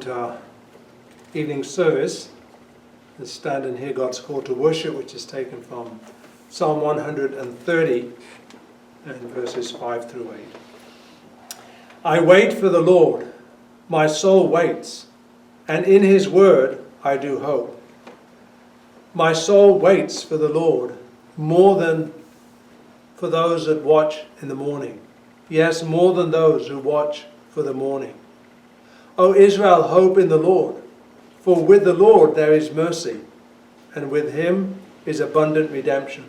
into our evening service, let's stand and hear God's call to worship, which is taken from Psalm 130 and verses 5 through 8. I wait for the Lord, my soul waits, and in his word I do hope. My soul waits for the Lord more than for those that watch in the morning. Yes, more than those who watch for the morning. O Israel, hope in the Lord, for with the Lord there is mercy, and with him is abundant redemption.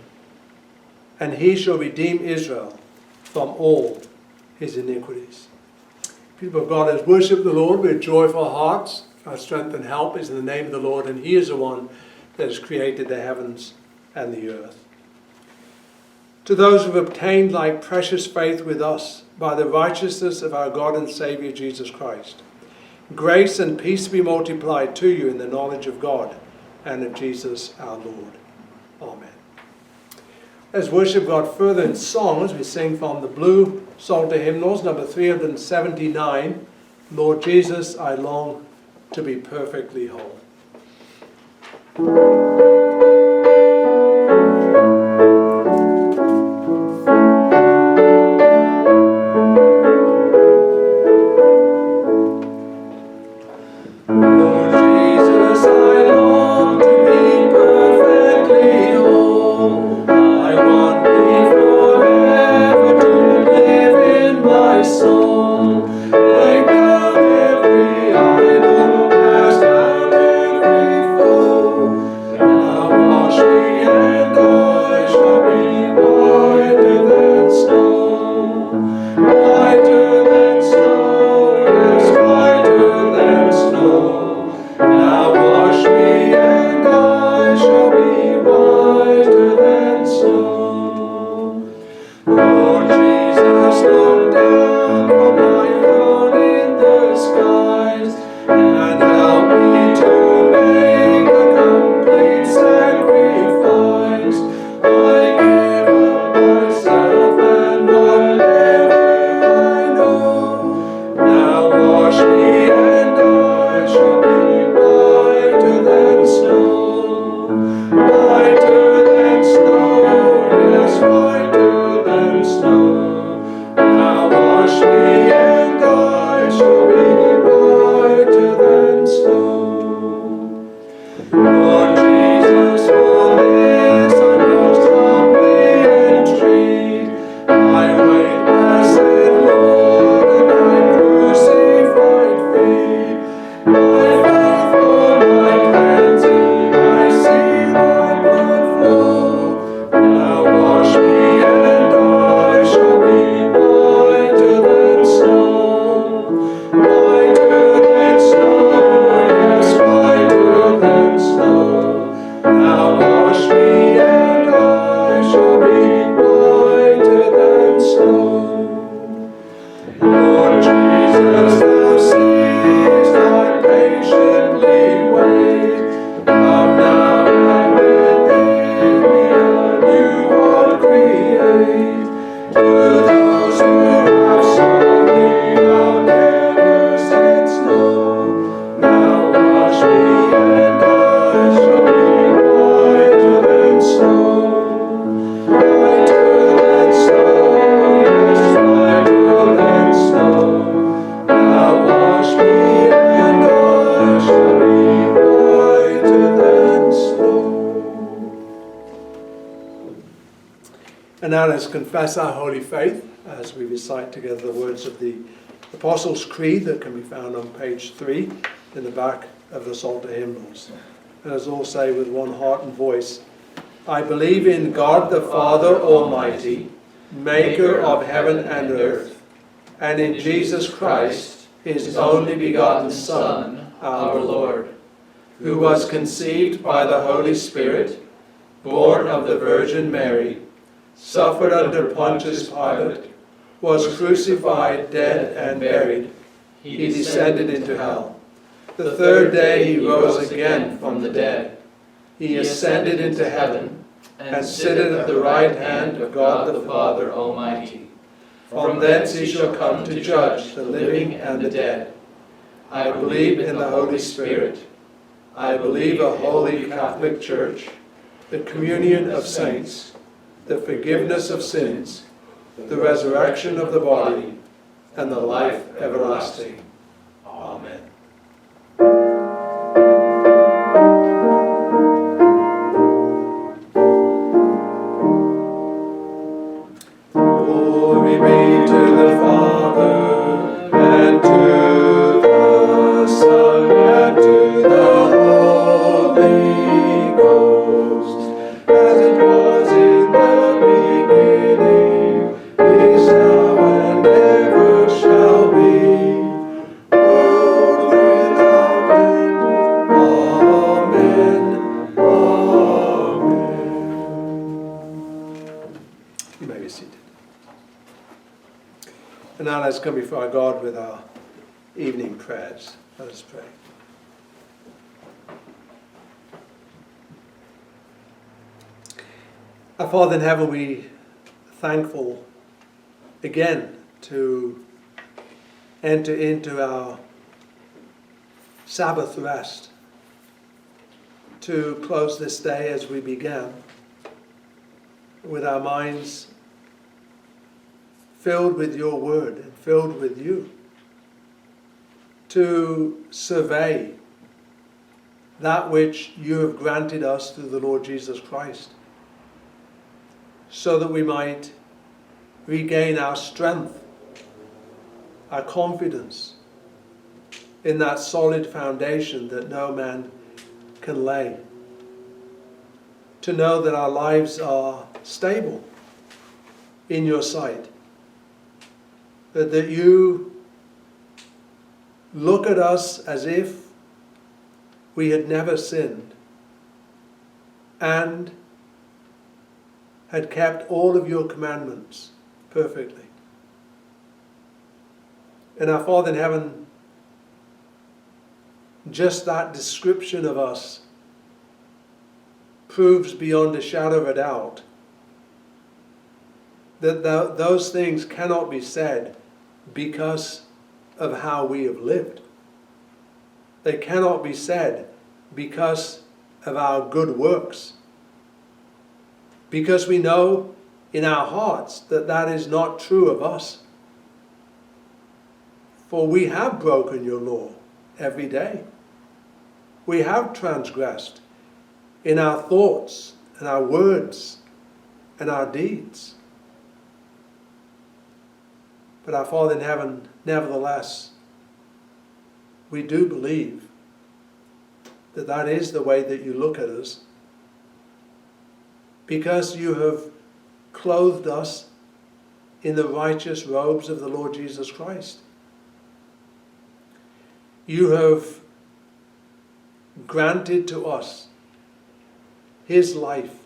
And he shall redeem Israel from all his iniquities. People of God, let's worship the Lord with joyful hearts. Our strength and help is in the name of the Lord, and he is the one that has created the heavens and the earth. To those who have obtained like precious faith with us by the righteousness of our God and Saviour Jesus Christ, grace and peace be multiplied to you in the knowledge of God and of Jesus our Lord. Amen. Let's worship God further in song as we sing from the blue Psalter Hymnals, number 379, Lord Jesus, I long to be perfectly whole. And now let's confess our holy faith as we recite together the words of the Apostles' Creed that can be found on page 3 in the back of the Psalter Hymnals. And let's all say with one heart and voice, I believe in God the Father Almighty, maker of heaven and earth, and in Jesus Christ, his only begotten Son, our Lord, who was conceived by the Holy Spirit, born of the Virgin Mary, suffered under Pontius Pilate, was crucified, dead, and buried. He descended into hell. The third day he rose again from the dead. He ascended into heaven, and sitteth at the right hand of God the Father Almighty. From thence he shall come to judge the living and the dead. I believe in the Holy Spirit. I believe a holy Catholic Church, the communion of saints, the forgiveness of sins, the resurrection of the body, and the life everlasting. Amen. Glory be to the Father, and to the Son, and to the Holy Ghost, as it was in the beginning, is now, and ever shall be, world without end. Amen. Amen. You may be seated. And now let's come before our God with our evening prayers. Let us pray. Our Father in heaven, we are thankful again to enter into our Sabbath rest, to close this day as we began, with our minds filled with your word and filled with you, to survey that which you have granted us through the Lord Jesus Christ, so that we might regain our strength, our confidence in that solid foundation that no man can lay, to know that our lives are stable in your sight, that you look at us as if we had never sinned and had kept all of your commandments perfectly. And our Father in heaven, just that description of us proves beyond a shadow of a doubt that those things cannot be said because of how we have lived. They cannot be said because of our good works. Because we know in our hearts that that is not true of us. For we have broken your law every day. We have transgressed in our thoughts and our words and our deeds. But our Father in heaven, nevertheless, we do believe that that is the way that you look at us, because you have clothed us in the righteous robes of the Lord Jesus Christ. You have granted to us his life,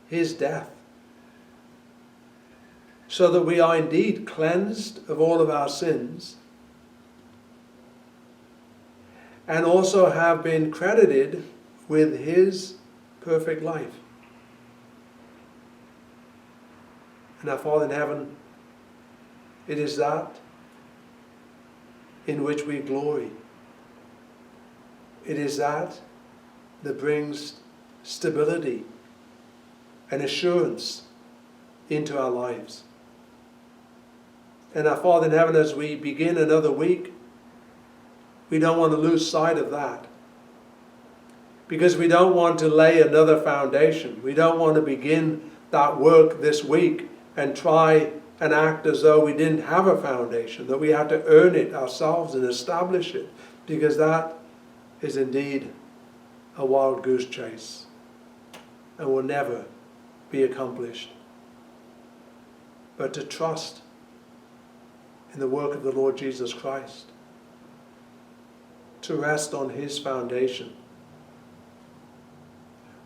his death, so that we are indeed cleansed of all of our sins, and also have been credited with his perfect life. And our Father in heaven, it is that in which we glory. It is that that brings stability and assurance into our lives. And our Father in heaven, as we begin another week, we don't want to lose sight of that. Because we don't want to lay another foundation. We don't want to begin that work this week and try and act as though we didn't have a foundation, that we had to earn it ourselves and establish it. Because that is indeed a wild goose chase and will never be accomplished. But to trust in the work of the Lord Jesus Christ, to rest on his foundation.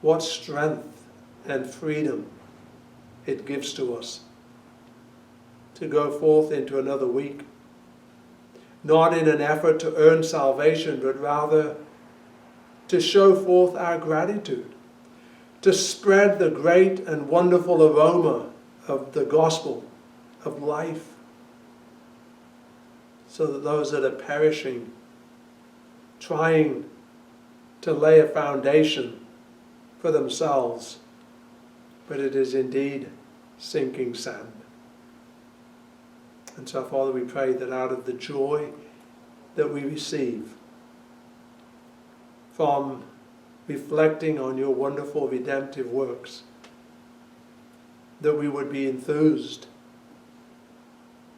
What strength and freedom it gives to us to go forth into another week, not in an effort to earn salvation, but rather to show forth our gratitude, to spread the great and wonderful aroma of the gospel of life, so that those that are perishing, trying to lay a foundation for themselves, but it is indeed sinking sand. And so, Father, we pray that out of the joy that we receive from reflecting on your wonderful redemptive works, that we would be enthused,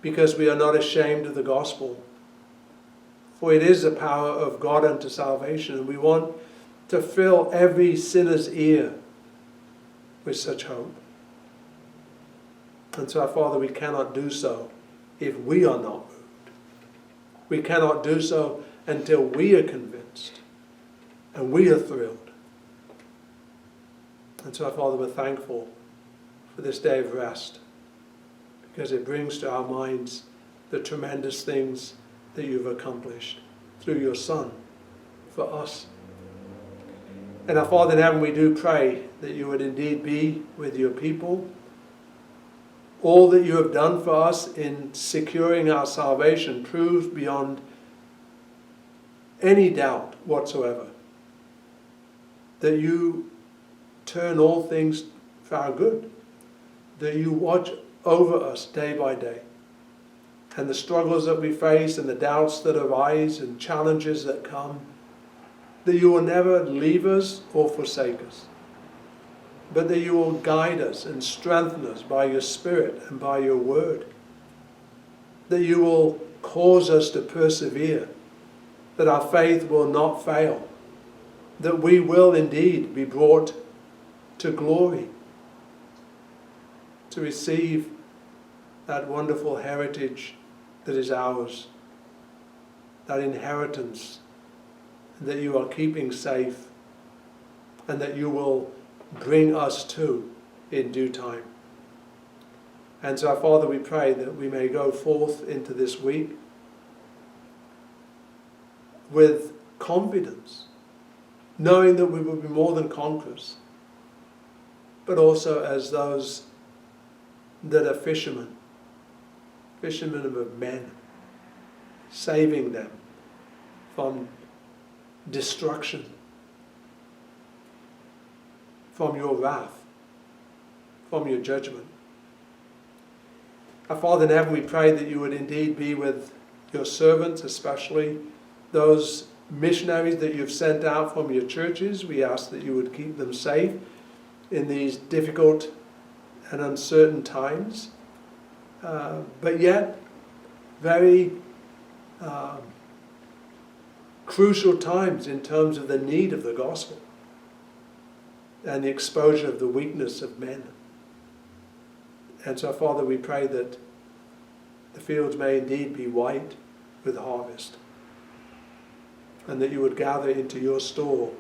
because we are not ashamed of the gospel. For it is the power of God unto salvation, and we want to fill every sinner's ear with such hope. And so, our Father, we cannot do so if we are not moved. We cannot do so until we are convinced and we are thrilled. And so, our Father, we're thankful for this day of rest, because it brings to our minds the tremendous things that you've accomplished through your Son for us. And our Father in heaven, we do pray that you would indeed be with your people. All that you have done for us in securing our salvation proves beyond any doubt whatsoever that you turn all things for our good, that you watch over us day by day. And the struggles that we face and the doubts that arise and challenges that come, that you will never leave us or forsake us, but that you will guide us and strengthen us by your Spirit and by your word, that you will cause us to persevere, that our faith will not fail, that we will indeed be brought to glory, to receive that wonderful heritage that is ours, that inheritance that you are keeping safe, and that you will bring us to in due time. And so, our Father, we pray that we may go forth into this week with confidence, knowing that we will be more than conquerors, but also as those that are fishermen of men, saving them from destruction, from your wrath, from your judgment. Our Father in heaven, we pray that you would indeed be with your servants, especially those missionaries that you've sent out from your churches. We ask that you would keep them safe in these difficult and uncertain times, but yet very crucial times in terms of the need of the gospel and the exposure of the weakness of men. And so, Father, we pray that the fields may indeed be white with harvest, and that you would gather into your store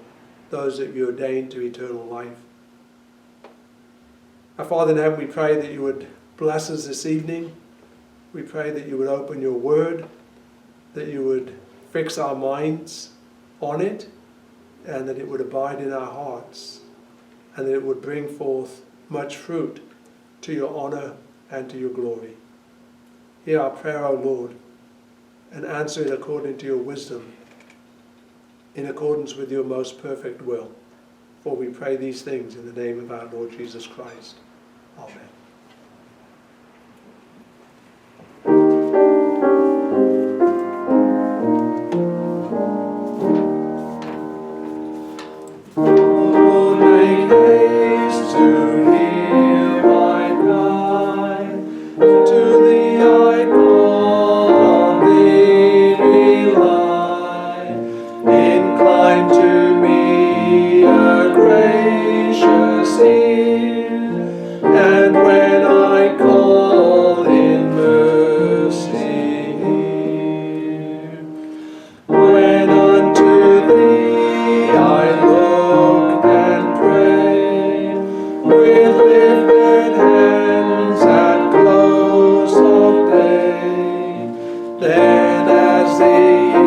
those that you ordained to eternal life. Our Father in heaven, we pray that you would bless us this evening. We pray that you would open your word, that you would fix our minds on it, and that it would abide in our hearts, and that it would bring forth much fruit to your honor and to your glory. Hear our prayer, O Lord, and answer it according to your wisdom, in accordance with your most perfect will. For we pray these things in the name of our Lord Jesus Christ. Amen. Lord, make haste to hear my cry, to thee I call, on thee rely. Incline to me a gracious ear, and when I call in mercy hear. When unto thee I look and pray, with lifted hands at close of day, then as the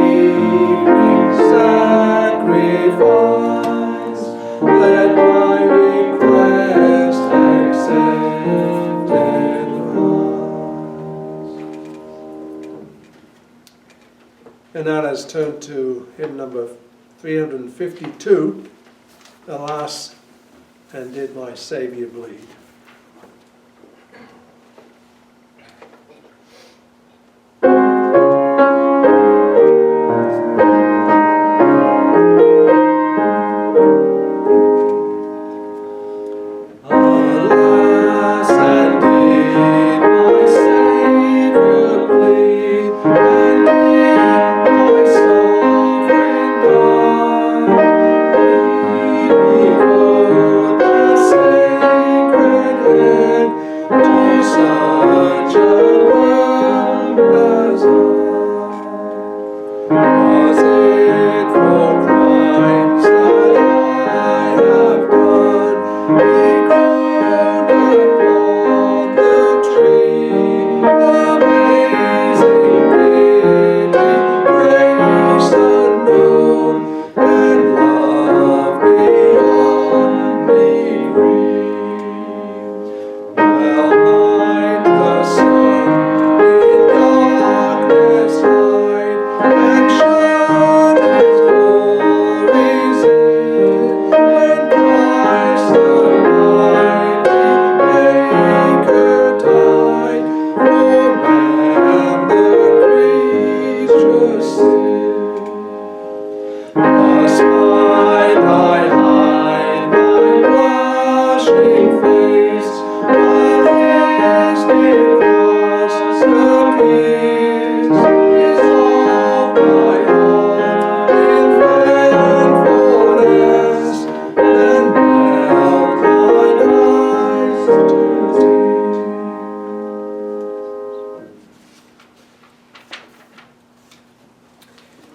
evening sacrifice, let my request has turned to hymn number 352, Alas, and Did My Saviour Bleed?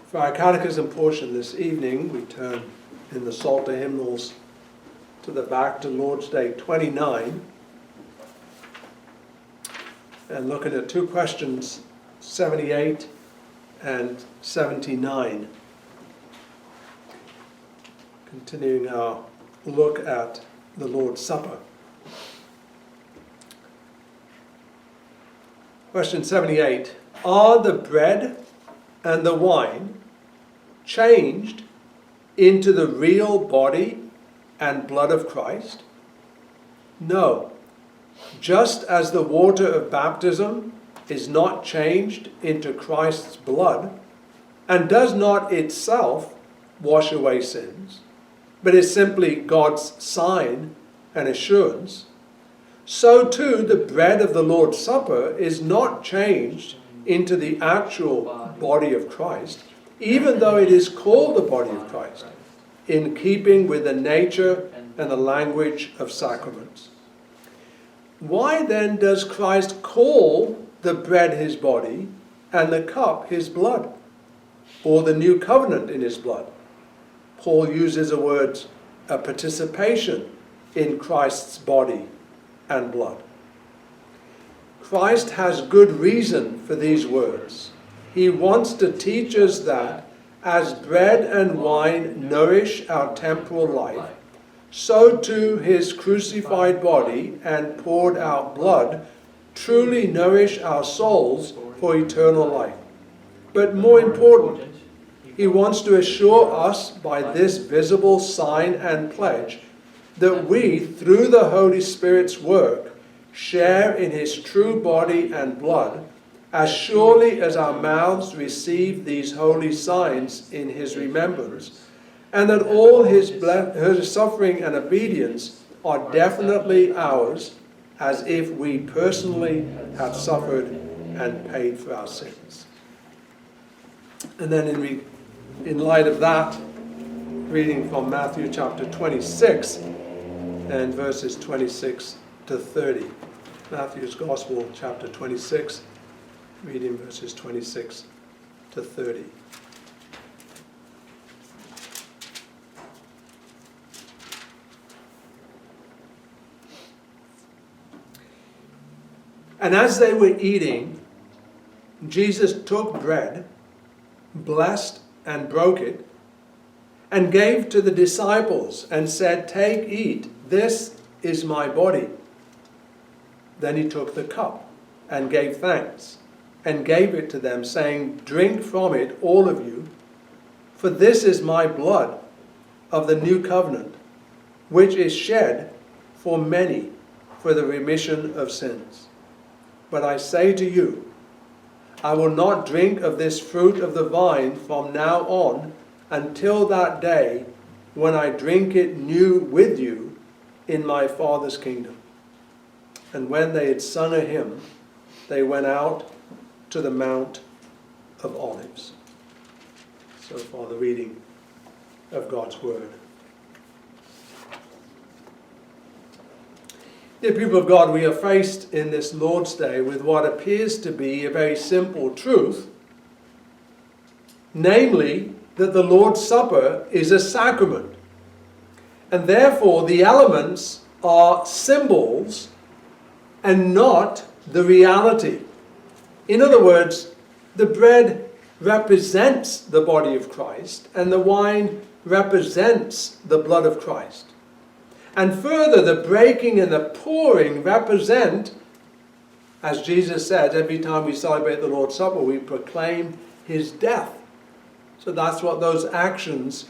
For our Catechism portion this evening, we turn in the Psalter Hymnals to the back to Lord's Day 29 and looking at two questions, 78 and 79. Continuing our look at the Lord's Supper. Question 78. Are the bread and the wine changed into the real body and blood of Christ? No. Just as the water of baptism is not changed into Christ's blood and does not itself wash away sins, but is simply God's sign and assurance, so too the bread of the Lord's Supper is not changed into the actual body of Christ, even though it is called the body of Christ, in keeping with the nature and the language of sacraments. Why then does Christ call the bread his body and the cup his blood, or the new covenant in his blood? Paul uses the words, a participation in Christ's body and blood. Christ has good reason for these words. He wants to teach us that as bread and wine nourish our temporal life, so too his crucified body and poured out blood truly nourish our souls for eternal life. But more important, he wants to assure us by this visible sign and pledge that we, through the Holy Spirit's work, share in his true body and blood, as surely as our mouths receive these holy signs in his remembrance, and that all his suffering and obedience are definitely ours, as if we personally had suffered and paid for our sins. And then in light of that, reading from Matthew chapter 26 and verses 26 to 30. Matthew's Gospel, chapter 26, reading verses 26 to 30. And as they were eating, Jesus took bread, blessed and broke it, and gave to the disciples and said, "Take, eat, this is my body." Then he took the cup and gave thanks and gave it to them, saying, "Drink from it, all of you, For this is my blood of the new covenant, which is shed for many for the remission of sins. But I say to you, I will not drink of this fruit of the vine from now on until that day when I drink it new with you in my Father's kingdom. And when they had sung a hymn, they went out to the Mount of Olives. So far the reading of God's Word. Dear people of God, we are faced in this Lord's Day with what appears to be a very simple truth, namely that the Lord's Supper is a sacrament, and therefore the elements are symbols and not the reality. In other words, the bread represents the body of Christ and the wine represents the blood of Christ. And further, the breaking and the pouring represent, as Jesus said, every time we celebrate the Lord's Supper, we proclaim his death. So that's what those actions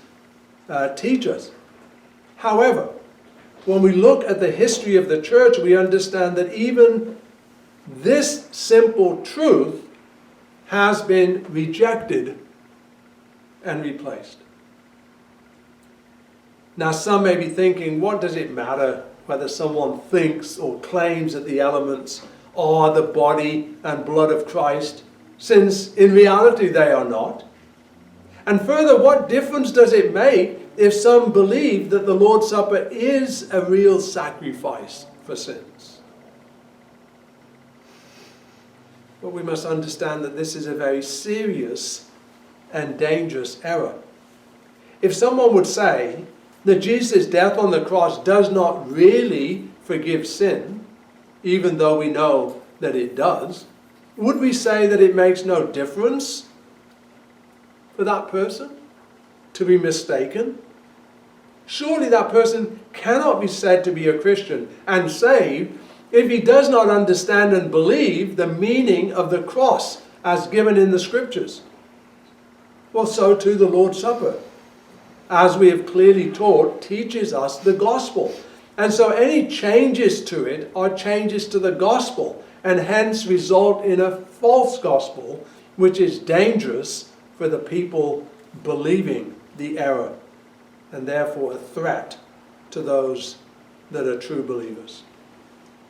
teach us. However, when we look at the history of the church, we understand that even this simple truth has been rejected and replaced. Now, some may be thinking, what does it matter whether someone thinks or claims that the elements are the body and blood of Christ, since in reality they are not? And further, what difference does it make if some believe that the Lord's Supper is a real sacrifice for sins? But we must understand that this is a very serious and dangerous error. If someone would say that Jesus' death on the cross does not really forgive sin, even though we know that it does, would we say that it makes no difference for that person to be mistaken? Surely that person cannot be said to be a Christian and saved if he does not understand and believe the meaning of the cross as given in the Scriptures. Well, so too the Lord's Supper, as we have clearly taught, teaches us the gospel. And so any changes to it are changes to the gospel, and hence result in a false gospel, which is dangerous for the people believing the error, and therefore a threat to those that are true believers.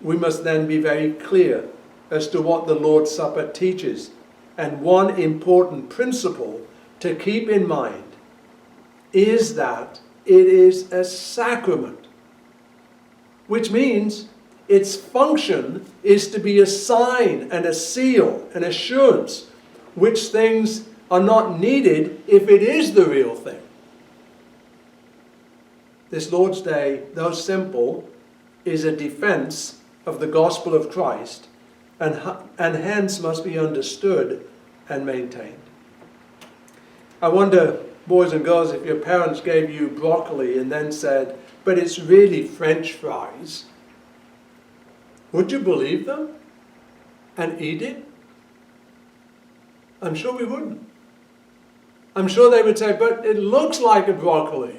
We must then be very clear as to what the Lord's Supper teaches. And one important principle to keep in mind is that it is a sacrament, which means its function is to be a sign and a seal, an assurance, which things are not needed if it is the real thing. This Lord's Day, though simple, is a defense of the gospel of Christ, and hence must be understood and maintained. I wonder, boys and girls, if your parents gave you broccoli and then said, but it's really French fries, would you believe them and eat it? I'm sure we wouldn't. I'm sure they would say, but it looks like a broccoli.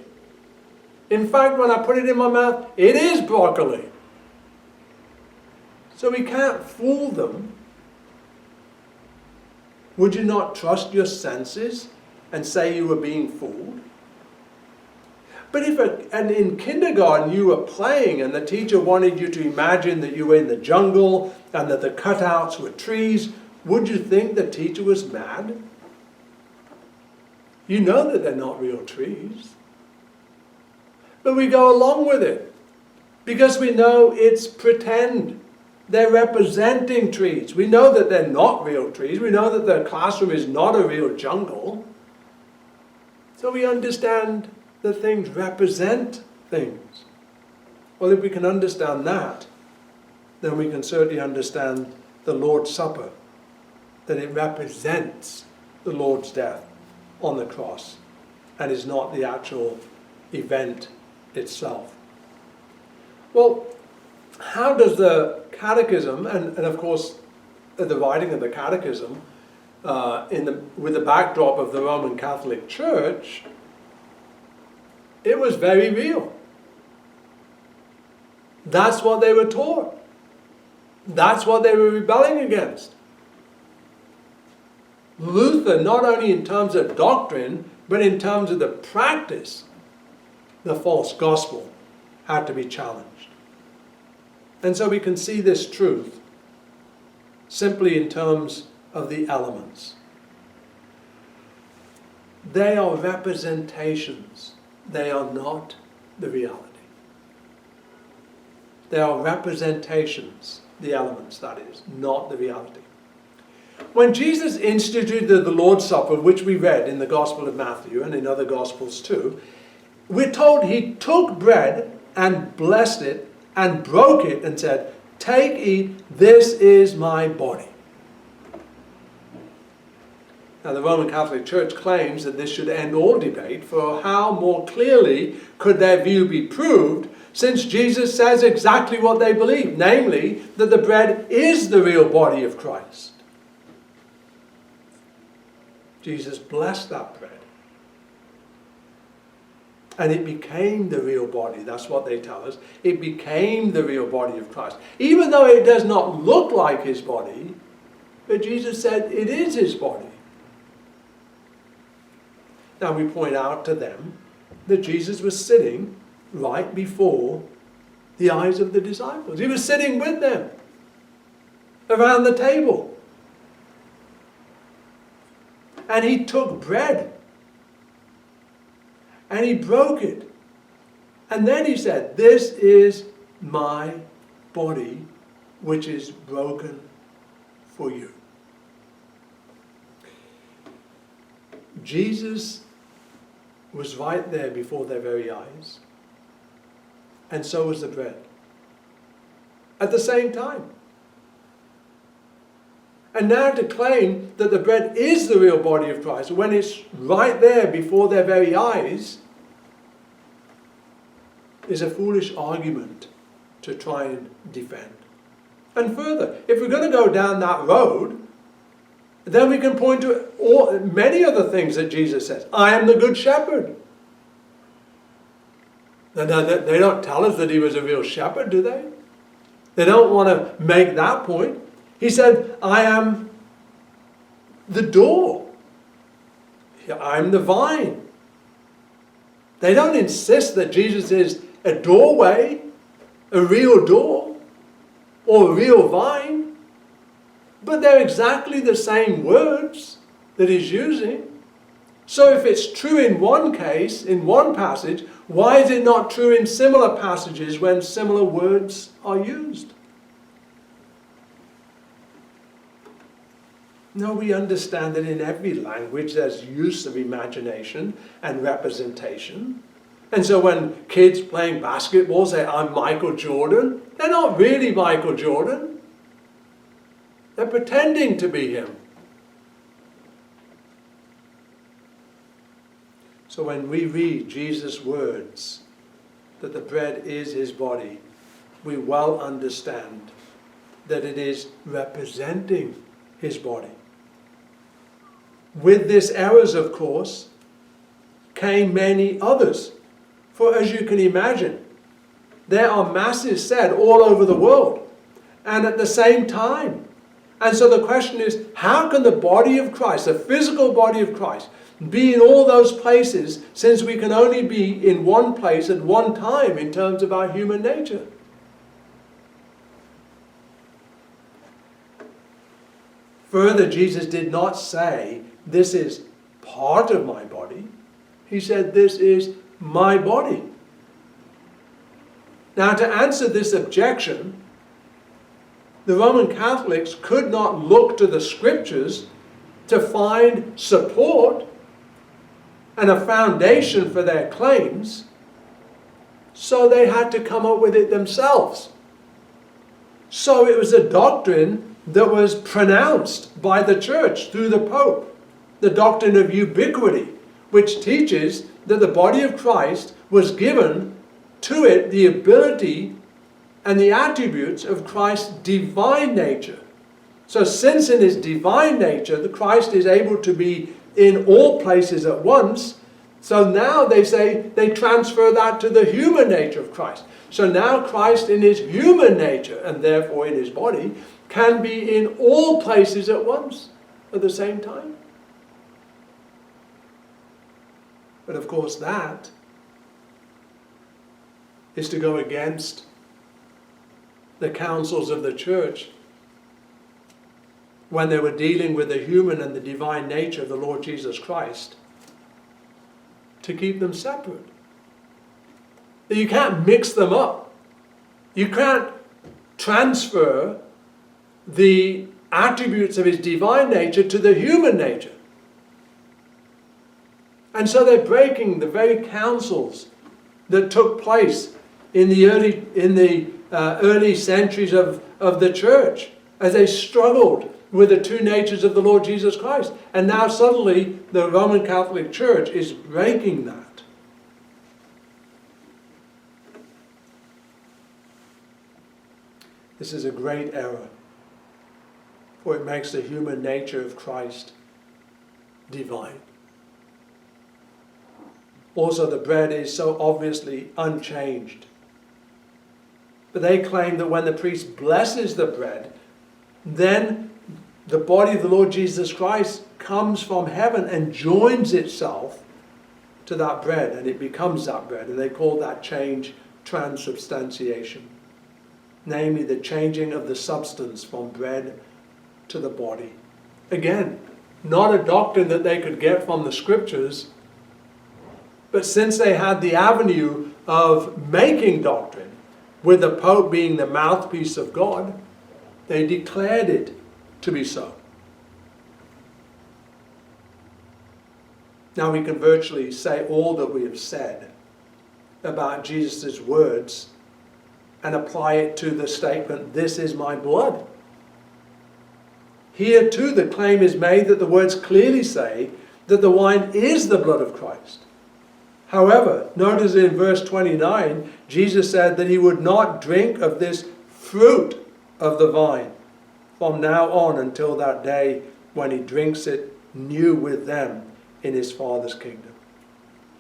In fact, when I put it in my mouth, it is broccoli. So we can't fool them. Would you not trust your senses and say you were being fooled? But if in kindergarten you were playing and the teacher wanted you to imagine that you were in the jungle and that the cutouts were trees, would you think the teacher was mad? You know that they're not real trees. But we go along with it because we know it's pretend. They're representing trees. We know that they're not real trees. We know that the classroom is not a real jungle. So we understand that things represent things. Well, if we can understand that, then we can certainly understand the Lord's Supper, that it represents the Lord's death on the cross and is not the actual event itself. Well, how does the Catechism, and of course the writing of the Catechism, with the backdrop of the Roman Catholic Church, it was very real. That's what they were taught. That's what they were rebelling against. Luther, not only in terms of doctrine, but in terms of the practice, the false gospel had to be challenged. And so we can see this truth simply in terms of the elements. They are representations. They are not the reality. They are representations, the elements, that is, not the reality. When Jesus instituted the Lord's Supper, which we read in the Gospel of Matthew and in other Gospels too, we're told he took bread and blessed it and broke it and said, "Take, eat, this is my body." Now the Roman Catholic Church claims that this should end all debate, for how more clearly could their view be proved since Jesus says exactly what they believe, namely that the bread is the real body of Christ. Jesus blessed that bread. And it became the real body. That's what they tell us. It became the real body of Christ. Even though it does not look like his body, but Jesus said it is his body. Now we point out to them that Jesus was sitting right before the eyes of the disciples. He was sitting with them around the table. And he took bread and he broke it. And then he said, "This is my body, which is broken for you." Jesus was right there before their very eyes. And so was the bread. At the same time. And now to claim that the bread is the real body of Christ, when it's right there before their very eyes, is a foolish argument to try and defend. And further, if we're going to go down that road, then we can point to many other things that Jesus says. I am the good shepherd. They don't tell us that he was a real shepherd, do they? They don't want to make that point. He said, I am the door. I'm the vine. They don't insist that Jesus is a doorway, a real door, or a real vine. But they're exactly the same words that he's using. So if it's true in one case, in one passage, why is it not true in similar passages when similar words are used? No, we understand that in every language there's use of imagination and representation. And so when kids playing basketball say, I'm Michael Jordan, they're not really Michael Jordan. They're pretending to be him. So when we read Jesus' words that the bread is his body, we well understand that it is representing his body. With this errors, of course, came many others. For as you can imagine, there are masses said all over the world and at the same time. And so the question is, how can the body of Christ, the physical body of Christ, be in all those places since we can only be in one place at one time in terms of our human nature? Further, Jesus did not say, this is part of my body. He said, this is my body. Now, to answer this objection, the Roman Catholics could not look to the scriptures to find support and a foundation for their claims, so they had to come up with it themselves. So it was a doctrine that was pronounced by the church through the Pope, the doctrine of ubiquity, which teaches that the body of Christ was given to it the ability and the attributes of Christ's divine nature. So since in his divine nature, the Christ is able to be in all places at once, so now they say they transfer that to the human nature of Christ. So now Christ in his human nature, and therefore in his body, can be in all places at once, at the same time. But of course that is to go against the councils of the church when they were dealing with the human and the divine nature of the Lord Jesus Christ, to keep them separate. You can't mix them up. You can't transfer the attributes of his divine nature to the human nature. And so they're breaking the very councils that took place in the early centuries of the church, as they struggled with the two natures of the Lord Jesus Christ. And now suddenly the Roman Catholic Church is breaking that. This is a great error, for it makes the human nature of Christ divine. Also, the bread is so obviously unchanged. But they claim that when the priest blesses the bread, then the body of the Lord Jesus Christ comes from heaven and joins itself to that bread, and it becomes that bread. And they call that change transubstantiation. Namely, the changing of the substance from bread to the body. Again, not a doctrine that they could get from the scriptures, but since they had the avenue of making doctrine, with the Pope being the mouthpiece of God, they declared it to be so. Now we can virtually say all that we have said about Jesus' words and apply it to the statement, "This is my blood." Here too the claim is made that the words clearly say that the wine is the blood of Christ. However, notice in verse 29, Jesus said that he would not drink of this fruit of the vine from now on until that day when he drinks it new with them in his Father's kingdom.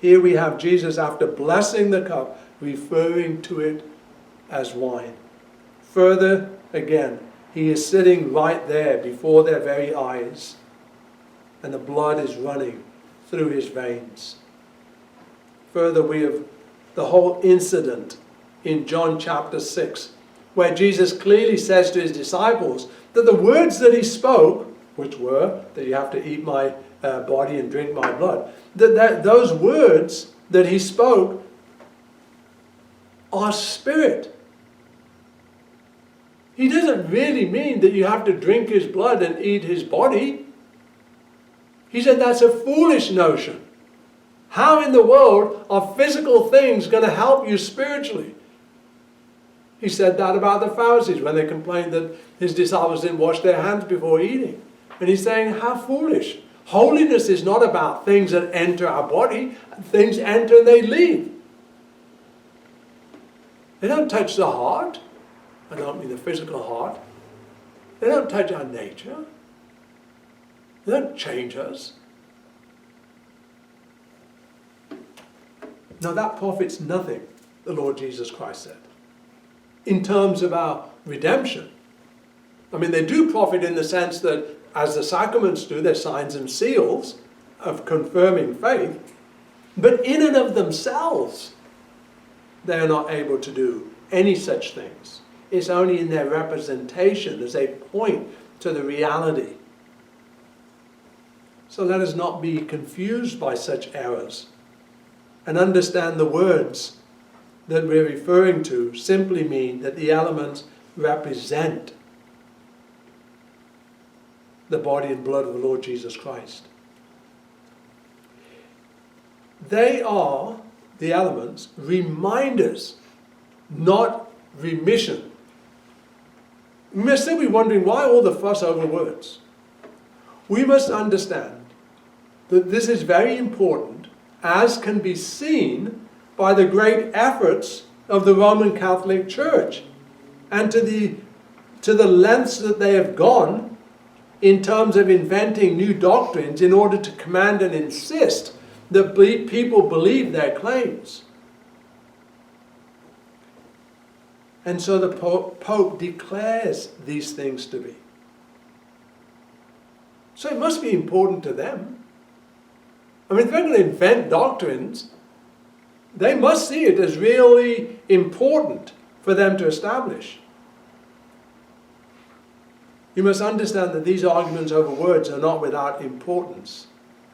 Here we have Jesus, after blessing the cup, referring to it as wine. Further, again, he is sitting right there before their very eyes, and the blood is running through his veins. Further, we have the whole incident in John chapter 6, where Jesus clearly says to his disciples that the words that he spoke, which were that you have to eat my body and drink my blood, that those words that he spoke are spirit. He doesn't really mean that you have to drink his blood and eat his body. He said that's a foolish notion. How in the world are physical things going to help you spiritually? He said that about the Pharisees when they complained that his disciples didn't wash their hands before eating. And he's saying, how foolish. Holiness is not about things that enter our body. Things enter and they leave. They don't touch the heart. I don't mean the physical heart. They don't touch our nature. They don't change us. Now that profits nothing, the Lord Jesus Christ said, in terms of our redemption. I mean, they do profit in the sense that, as the sacraments do, they're signs and seals of confirming faith, but in and of themselves, they are not able to do any such things. It's only in their representation as they point to the reality. So let us not be confused by such errors, and understand the words that we're referring to simply mean that the elements represent the body and blood of the Lord Jesus Christ. They are, the elements, reminders, not remission. You may still be wondering, why all the fuss over words? We must understand that this is very important, as can be seen by the great efforts of the Roman Catholic Church, and to the lengths that they have gone in terms of inventing new doctrines in order to command and insist that people believe their claims. And so the Pope declares these things to be. So it must be important to them. I mean, if they're going to invent doctrines, they must see it as really important for them to establish. You must understand that these arguments over words are not without importance.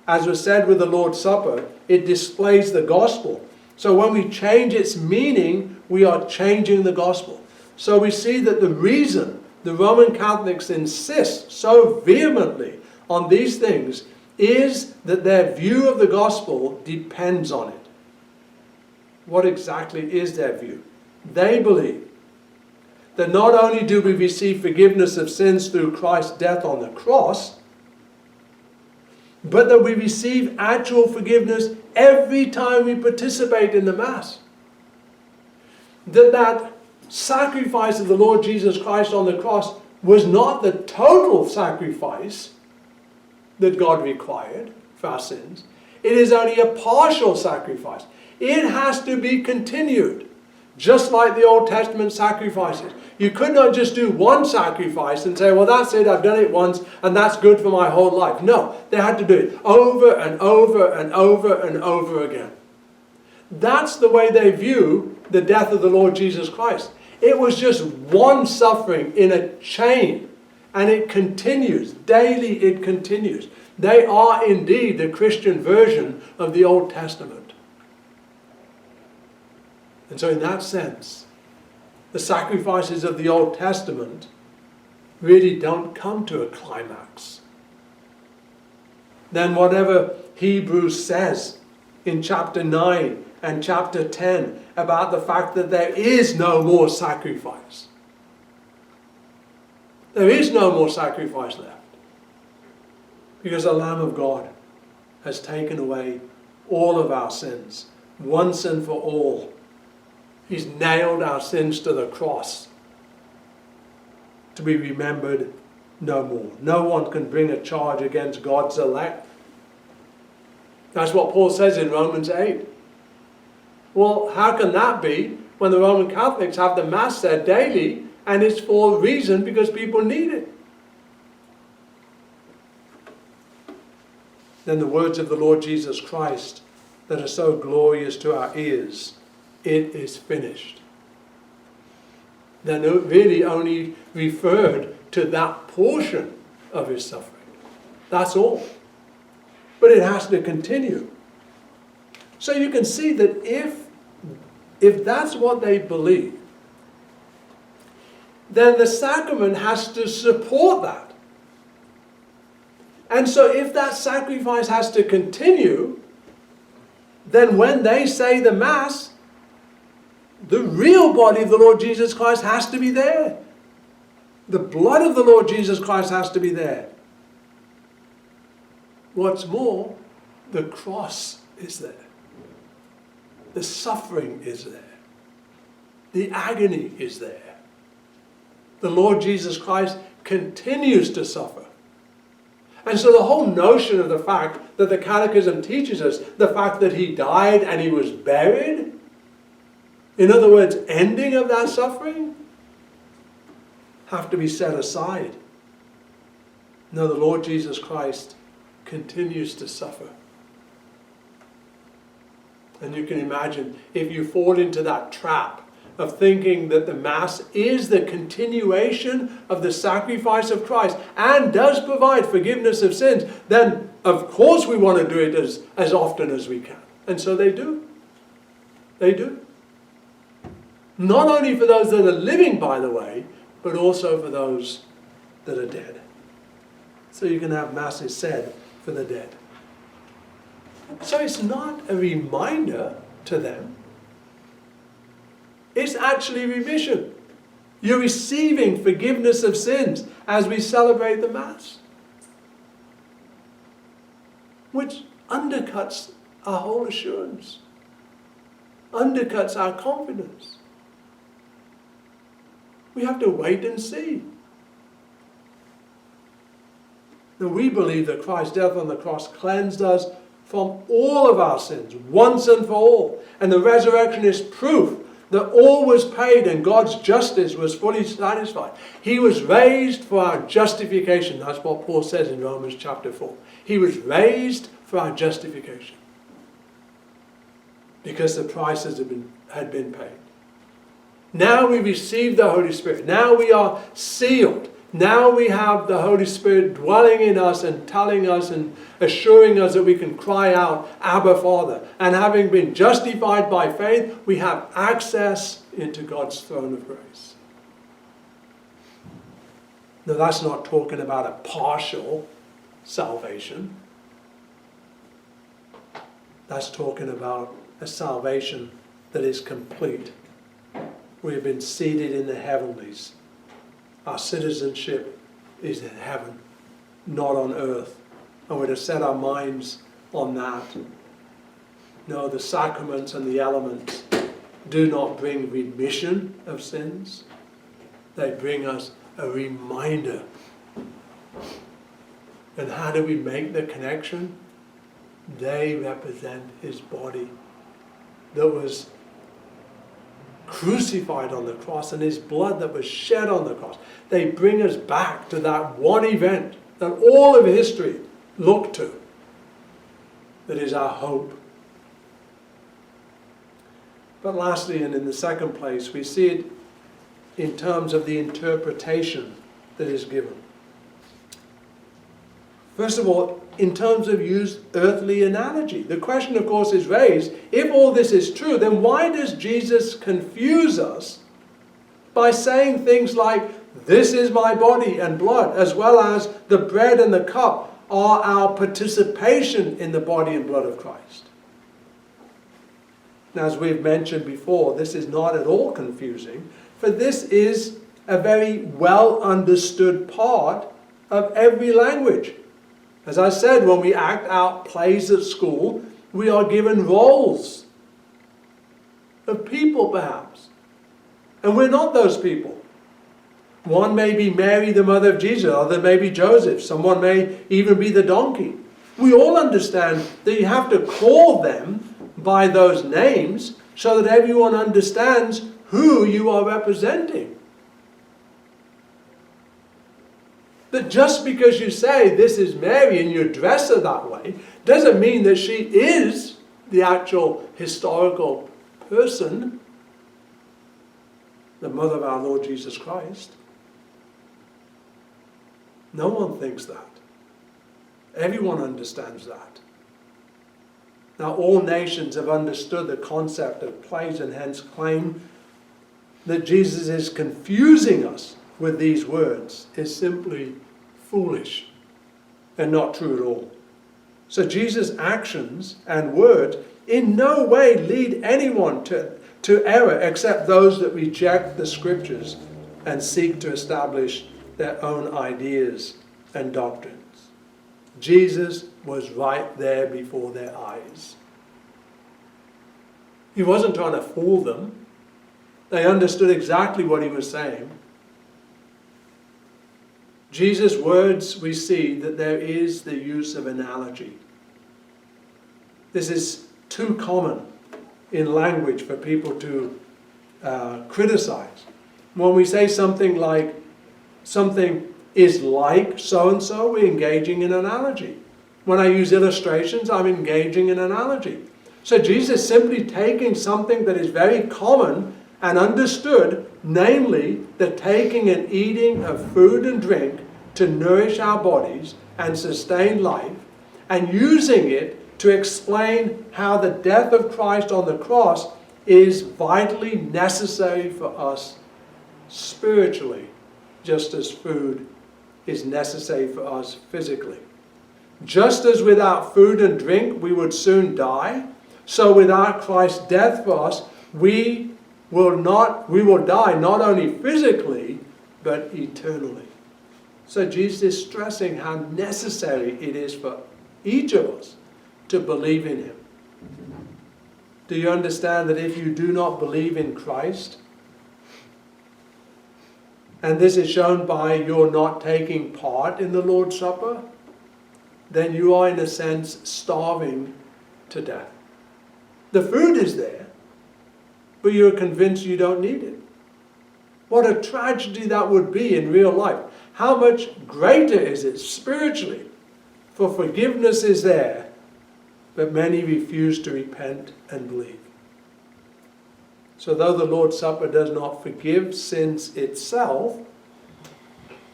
As was said with the Lord's Supper, it displays the gospel. So when we change its meaning, we are changing the gospel. So we see that the reason the Roman Catholics insist so vehemently on these things is that their view of the gospel depends on it. What exactly is their view? They believe that not only do we receive forgiveness of sins through Christ's death on the cross, but that we receive actual forgiveness every time we participate in the Mass. That sacrifice of the Lord Jesus Christ on the cross was not the total sacrifice that God required for our sins. It is only a partial sacrifice. It has to be continued, just like the Old Testament sacrifices. You could not just do one sacrifice and say, well, that's it, I've done it once, and that's good for my whole life. No, they had to do it over and over and over and over again. That's the way they view the death of the Lord Jesus Christ. It was just one suffering in a chain, and it continues. Daily it continues. They are indeed the Christian version of the Old Testament. And so in that sense, the sacrifices of the Old Testament really don't come to a climax. Then whatever Hebrews says in chapter 9 and chapter 10 about the fact that there is no more sacrifice. There is no more sacrifice left. Because the Lamb of God has taken away all of our sins, once and for all. He's nailed our sins to the cross to be remembered no more. No one can bring a charge against God's elect. That's what Paul says in Romans 8. Well, how can that be when the Roman Catholics have the Mass said daily, and it's for a reason because people need it? Then the words of the Lord Jesus Christ that are so glorious to our ears, it is finished. They're really only referred to that portion of his suffering. That's all. But it has to continue. So you can see that if that's what they believe, then the sacrament has to support that. And so if that sacrifice has to continue, then when they say the Mass, the real body of the Lord Jesus Christ has to be there. The blood of the Lord Jesus Christ has to be there. What's more, the cross is there. The suffering is there. The agony is there. The Lord Jesus Christ continues to suffer. And so the whole notion of the fact that the Catechism teaches us, the fact that he died and he was buried, in other words, ending of that suffering, have to be set aside. No, the Lord Jesus Christ continues to suffer. And you can imagine if you fall into that trap of thinking that the Mass is the continuation of the sacrifice of Christ and does provide forgiveness of sins, then of course we want to do it as often as we can. And so they do. They do. Not only for those that are living, by the way, but also for those that are dead. So you can have Masses said for the dead. So it's not a reminder to them. It's actually remission. You're receiving forgiveness of sins as we celebrate the Mass, which undercuts our whole assurance, undercuts our confidence. We have to wait and see. And we believe that Christ's death on the cross cleansed us from all of our sins, once and for all. And the resurrection is proof that all was paid and God's justice was fully satisfied. He was raised for our justification. That's what Paul says in Romans chapter 4. He was raised for our justification. Because the prices had been paid. Now we receive the Holy Spirit. Now we are sealed. Now we have the Holy Spirit dwelling in us and telling us and assuring us that we can cry out, Abba, Father. And having been justified by faith, we have access into God's throne of grace. Now that's not talking about a partial salvation. That's talking about a salvation that is complete. We have been seated in the heavenlies. Our citizenship is in heaven, not on earth. And we're to set our minds on that. No, the sacraments and the elements do not bring remission of sins. They bring us a reminder. And how do we make the connection? They represent his body that was crucified on the cross and his blood that was shed on the cross. They bring us back to that one event that all of history looked to. That is our hope. But lastly, and in the second place, we see it in terms of the interpretation that is given. First of all, in terms of used earthly analogy. The question, of course, is raised, if all this is true, then why does Jesus confuse us by saying things like, this is my body and blood, as well as the bread and the cup are our participation in the body and blood of Christ? Now, as we've mentioned before, this is not at all confusing, for this is a very well understood part of every language. As I said, when we act out plays at school, we are given roles of people, perhaps. And we're not those people. One may be Mary, the mother of Jesus. Other may be Joseph. Someone may even be the donkey. We all understand that you have to call them by those names so that everyone understands who you are representing. That just because you say this is Mary and you address her that way doesn't mean that she is the actual historical person, the mother of our Lord Jesus Christ. No one thinks that. Everyone understands that. Now, all nations have understood the concept of place and hence claim that Jesus is confusing us with these words is simply foolish and not true at all. So Jesus' actions and words in no way lead anyone to error except those that reject the scriptures and seek to establish their own ideas and doctrines. Jesus was right there before their eyes. He wasn't trying to fool them. They understood exactly what he was saying. Jesus' words, we see that there is the use of analogy. This is too common in language for people to criticize. When we say something like, something is like so-and-so, we're engaging in analogy. When I use illustrations, I'm engaging in analogy. So Jesus is simply taking something that is very common and understood, namely the taking and eating of food and drink to nourish our bodies and sustain life, and using it to explain how the death of Christ on the cross is vitally necessary for us spiritually, just as food is necessary for us physically. Just as without food and drink we would soon die, so without Christ's death for us, we will die not only physically, but eternally. So Jesus is stressing how necessary it is for each of us to believe in him. Do you understand that if you do not believe in Christ, and this is shown by your not taking part in the Lord's Supper, then you are in a sense starving to death. The food is there, but you're convinced you don't need it. What a tragedy that would be in real life. How much greater is it spiritually? For forgiveness is there, but many refuse to repent and believe. So though the Lord's Supper does not forgive sins itself,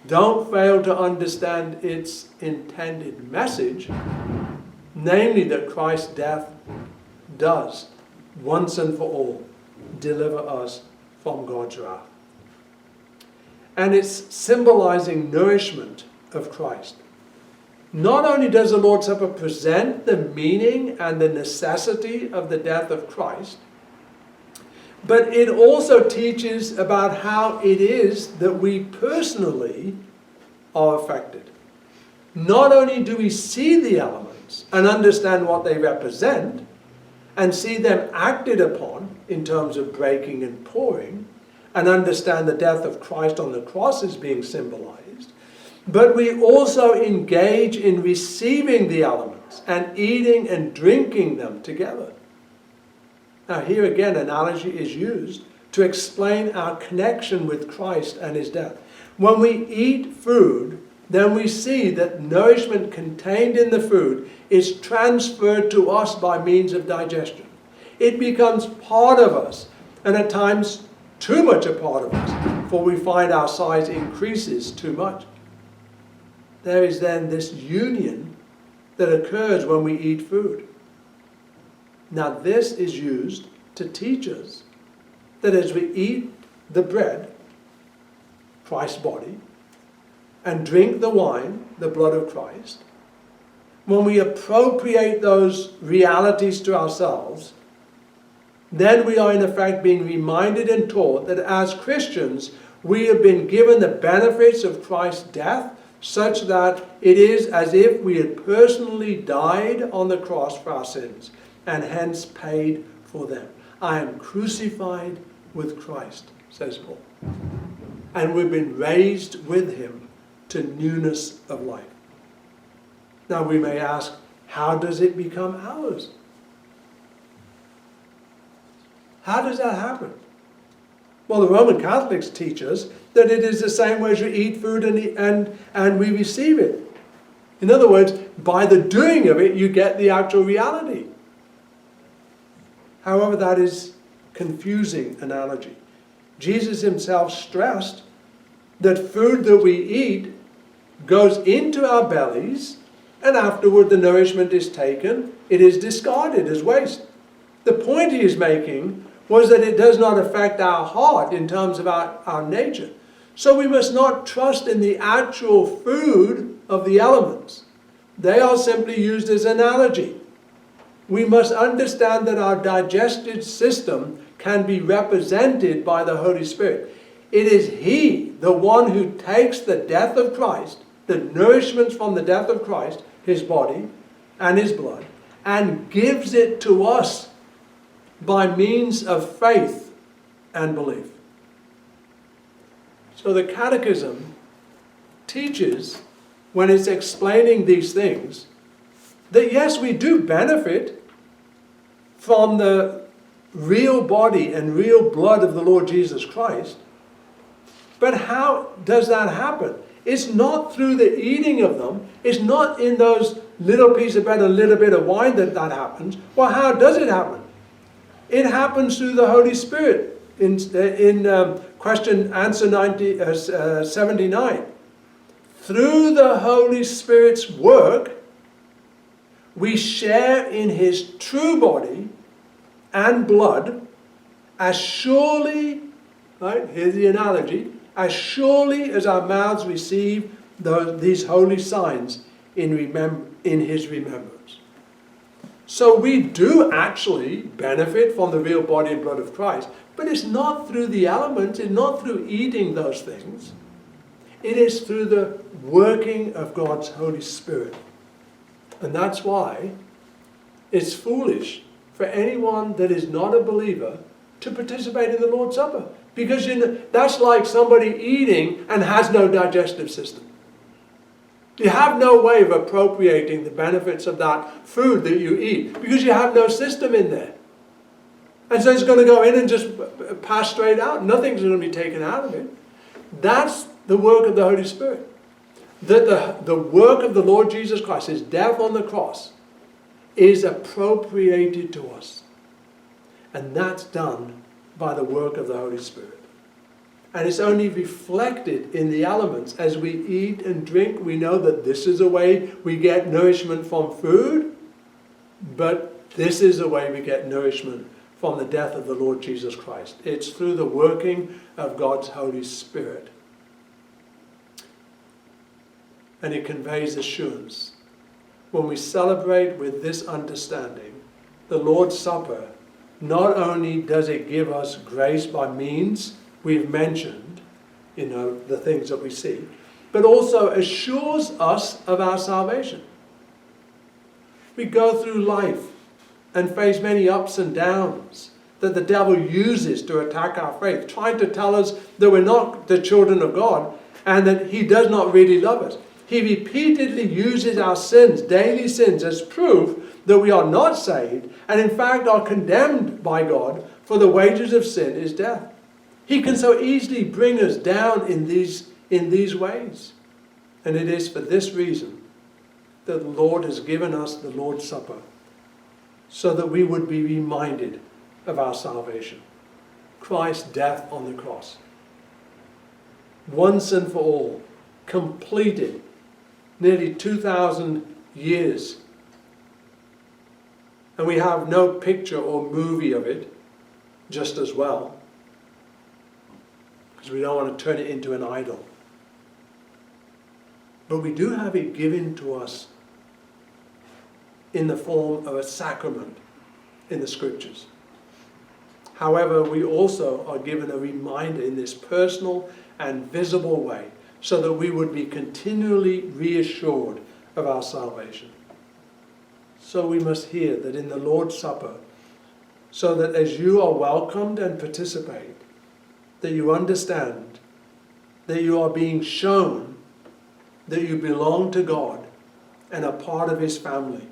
don't fail to understand its intended message, namely that Christ's death does, once and for all, deliver us from God's wrath. And it's symbolizing nourishment of Christ. Not only does the Lord's Supper present the meaning and the necessity of the death of Christ, but it also teaches about how it is that we personally are affected. Not only do we see the elements and understand what they represent, and see them acted upon in terms of breaking and pouring, and understand the death of Christ on the cross is being symbolized, but we also engage in receiving the elements and eating and drinking them together. Now here again, analogy is used to explain our connection with Christ and his death. When we eat food, then we see that nourishment contained in the food is transferred to us by means of digestion. It becomes part of us, and at times too much a part of us, for we find our size increases too much. There is then this union that occurs when we eat food. Now this is used to teach us that as we eat the bread, Christ's body, and drink the wine, the blood of Christ, when we appropriate those realities to ourselves, then we are in effect being reminded and taught that as Christians, we have been given the benefits of Christ's death, such that it is as if we had personally died on the cross for our sins, and hence paid for them. I am crucified with Christ, says Paul. And we've been raised with him to newness of life. Now we may ask, how does it become ours? How does that happen? Well, the Roman Catholics teach us that it is the same way as you eat food and we receive it. In other words, by the doing of it, you get the actual reality. However, that is confusing analogy. Jesus himself stressed that food that we eat goes into our bellies, and afterward the nourishment is taken, it is discarded as waste. The point he is making was that it does not affect our heart in terms of our nature. So we must not trust in the actual food of the elements. They are simply used as analogy. We must understand that our digestive system can be represented by the Holy Spirit. It is He, the one who takes the death of Christ, the nourishment from the death of Christ, His body and His blood, and gives it to us by means of faith and belief. So the Catechism teaches, when it's explaining these things, that yes, we do benefit from the real body and real blood of the Lord Jesus Christ, but how does that happen? It's not through the eating of them. It's not in those little piece of bread, a little bit of wine that happens. Well, how does it happen? It happens through the Holy Spirit. In question answer 79. Through the Holy Spirit's work, we share in His true body and blood as surely, right, here's the analogy, as surely as our mouths receive these holy signs in His remembrance. So we do actually benefit from the real body and blood of Christ, but it's not through the elements, it's not through eating those things. It is through the working of God's Holy Spirit. And that's why it's foolish for anyone that is not a believer to participate in the Lord's Supper. Because that's like somebody eating and has no digestive system. You have no way of appropriating the benefits of that food that you eat because you have no system in there. And so it's going to go in and just pass straight out. Nothing's going to be taken out of it. That's the work of the Holy Spirit. That the work of the Lord Jesus Christ, his death on the cross, is appropriated to us. And that's done by the work of the Holy Spirit. And it's only reflected in the elements. As we eat and drink, we know that this is a way we get nourishment from food, but this is a way we get nourishment from the death of the Lord Jesus Christ. It's through the working of God's Holy Spirit. And it conveys assurance. When we celebrate with this understanding, the Lord's Supper, not only does it give us grace by means we've mentioned, the things that we see, but also assures us of our salvation. We go through life and face many ups and downs that the devil uses to attack our faith, trying to tell us that we're not the children of God and that he does not really love us. He repeatedly uses our sins, daily sins, as proof that we are not saved and in fact are condemned by God, for the wages of sin is death. He can so easily bring us down in these ways. And it is for this reason that the Lord has given us the Lord's Supper, so that we would be reminded of our salvation. Christ's death on the cross. Once and for all, completed nearly 2,000 years. And we have no picture or movie of it, just as well, because we don't want to turn it into an idol. But we do have it given to us in the form of a sacrament in the Scriptures. However, we also are given a reminder in this personal and visible way, so that we would be continually reassured of our salvation. So we must hear that in the Lord's Supper, so that as you are welcomed and participate, that you understand that you are being shown that you belong to God and are part of his family,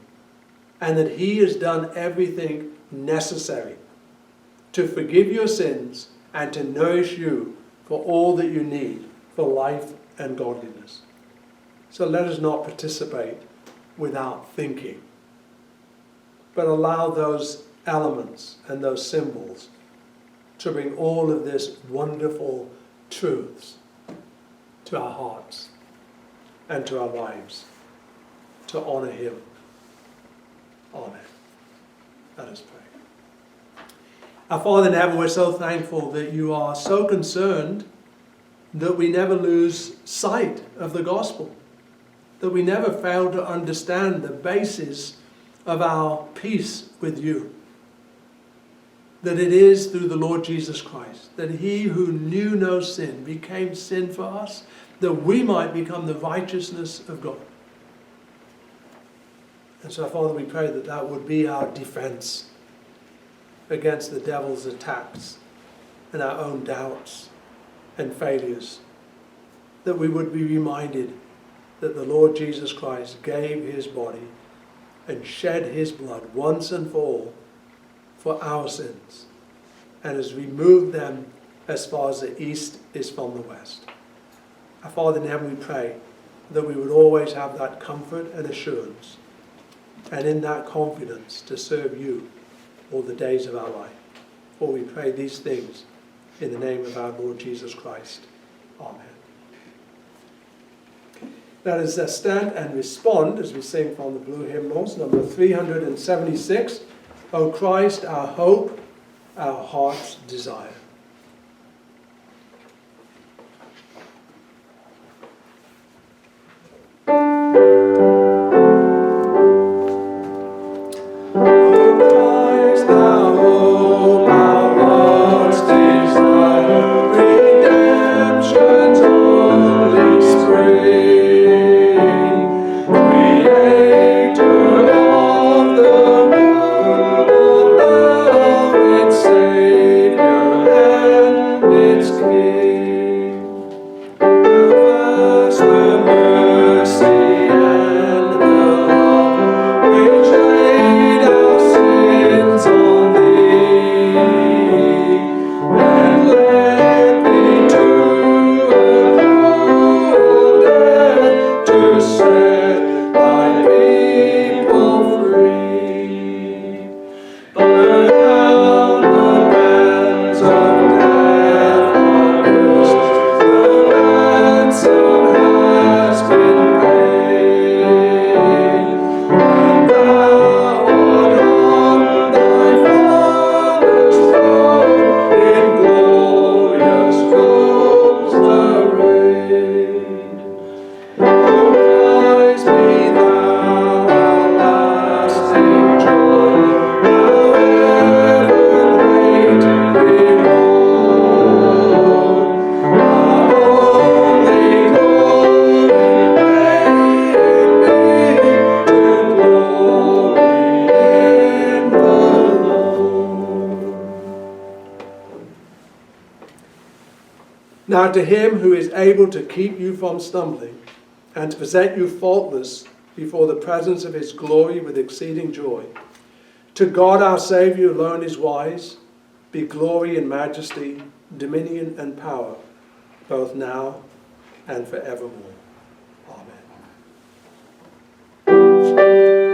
and that he has done everything necessary to forgive your sins and to nourish you for all that you need for life and godliness. So let us not participate without thinking, but allow those elements and those symbols to bring all of this wonderful truths to our hearts and to our lives, to honor him. Amen. Let us pray. Our Father in heaven, we're so thankful that you are so concerned that we never lose sight of the gospel, that we never fail to understand the basis of our peace with you, that it is through the Lord Jesus Christ, that he who knew no sin became sin for us, that we might become the righteousness of God. And so, Father, we pray that that would be our defense against the devil's attacks and our own doubts and failures. That we would be reminded that the Lord Jesus Christ gave his body and shed his blood once and for our sins, and has removed them as far as the east is from the west. Our Father in heaven, we pray that we would always have that comfort and assurance, and in that confidence to serve you all the days of our life. For we pray these things in the name of our Lord Jesus Christ. Amen. Let us stand and respond as we sing from the blue hymnals, number 376, O Christ, our hope, our heart's desire. Savior. Now to him who is able to keep you from stumbling and to present you faultless before the presence of his glory with exceeding joy, to God our Saviour alone is wise, be glory and majesty, dominion and power, both now and forevermore. Amen.